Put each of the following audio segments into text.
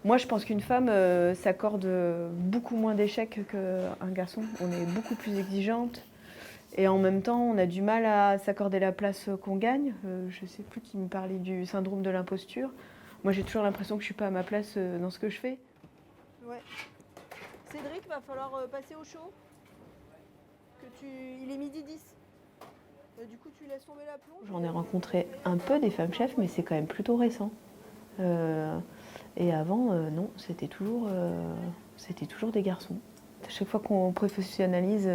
Moi, je pense qu'une femme s'accorde beaucoup moins d'échecs qu'un garçon. On est beaucoup plus exigeante et en même temps, on a du mal à s'accorder la place qu'on gagne. Je ne sais plus qui me parlait du syndrome de l'imposture. Moi, j'ai toujours l'impression que je ne suis pas à ma place dans ce que je fais. Ouais. Cédric, va falloir passer au chaud. Il est midi 10. Du coup, tu laisses tomber la plonge. J'en ai rencontré un peu des femmes chefs, mais c'est quand même plutôt récent. Et avant, non, c'était toujours des garçons. À chaque fois qu'on professionnalise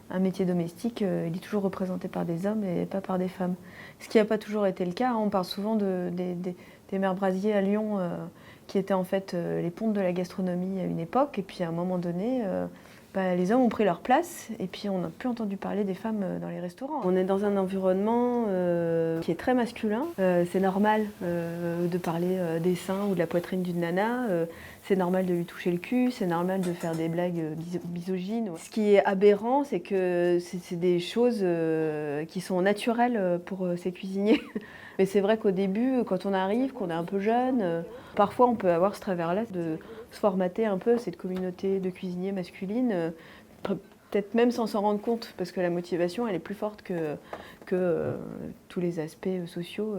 un métier domestique, il est toujours représenté par des hommes et pas par des femmes. Ce qui n'a pas toujours été le cas. Hein. On parle souvent des mères Brasier à Lyon, qui étaient en fait les pontes de la gastronomie à une époque. Et puis à un moment donné, les hommes ont pris leur place et puis on n'a plus entendu parler des femmes dans les restaurants. On est dans un environnement qui est très masculin. C'est normal de parler des seins ou de la poitrine d'une nana. C'est normal de lui toucher le cul, c'est normal de faire des blagues misogynes. Ce qui est aberrant, c'est que c'est des choses qui sont naturelles pour ces cuisiniers. Mais c'est vrai qu'au début, quand on arrive, qu'on est un peu jeune, parfois on peut avoir ce travers-là de se formater un peu cette communauté de cuisiniers masculines, peut-être même sans s'en rendre compte, parce que la motivation, elle est plus forte que tous les aspects sociaux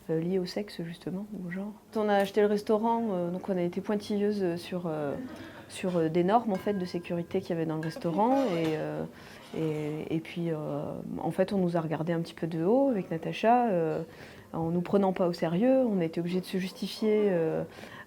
liés au sexe, justement, au genre. Quand on a acheté le restaurant, donc on a été pointilleuse sur des normes en fait, de sécurité qu'il y avait dans le restaurant. Et puis, en fait, on nous a regardé un petit peu de haut avec Natacha, en nous prenant pas au sérieux. On a été obligé de se justifier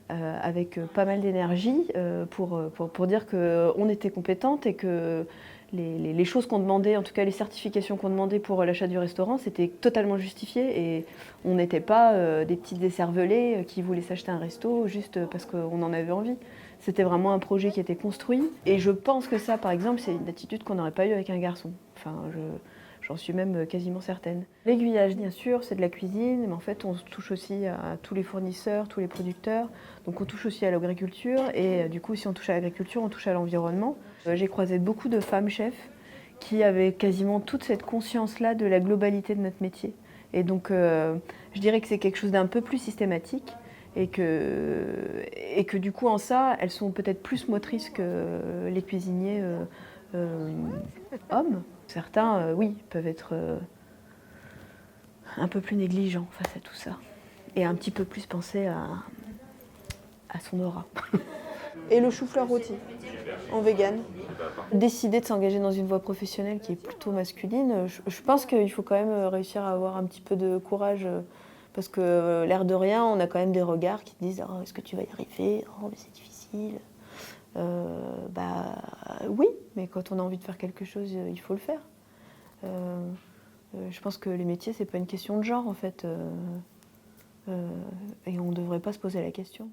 avec pas mal d'énergie pour dire qu'on était compétente et que les choses qu'on demandait, en tout cas les certifications qu'on demandait pour l'achat du restaurant, c'était totalement justifié et on n'était pas des petites décervelées qui voulaient s'acheter un resto juste parce qu'on en avait envie. C'était vraiment un projet qui était construit et je pense que ça, par exemple, c'est une attitude qu'on n'aurait pas eue avec un garçon. J'en suis même quasiment certaine. L'aiguillage, bien sûr, c'est de la cuisine, mais en fait, on touche aussi à tous les fournisseurs, tous les producteurs. Donc on touche aussi à l'agriculture et du coup, si on touche à l'agriculture, on touche à l'environnement. J'ai croisé beaucoup de femmes chefs qui avaient quasiment toute cette conscience-là de la globalité de notre métier. Et donc, je dirais que c'est quelque chose d'un peu plus systématique et que du coup, en ça, elles sont peut-être plus motrices que les cuisiniers hommes. Certains, oui, peuvent être un peu plus négligents face à tout ça et un petit peu plus penser à son aura. Et le chou-fleur rôti, en vegan. Décider de s'engager dans une voie professionnelle qui est plutôt masculine, je pense qu'il faut quand même réussir à avoir un petit peu de courage parce que l'air de rien, on a quand même des regards qui te disent oh, est-ce que tu vas y arriver? Oh, mais c'est difficile. Oui, mais quand on a envie de faire quelque chose, il faut le faire. Je pense que les métiers, c'est pas une question de genre en fait, et on ne devrait pas se poser la question.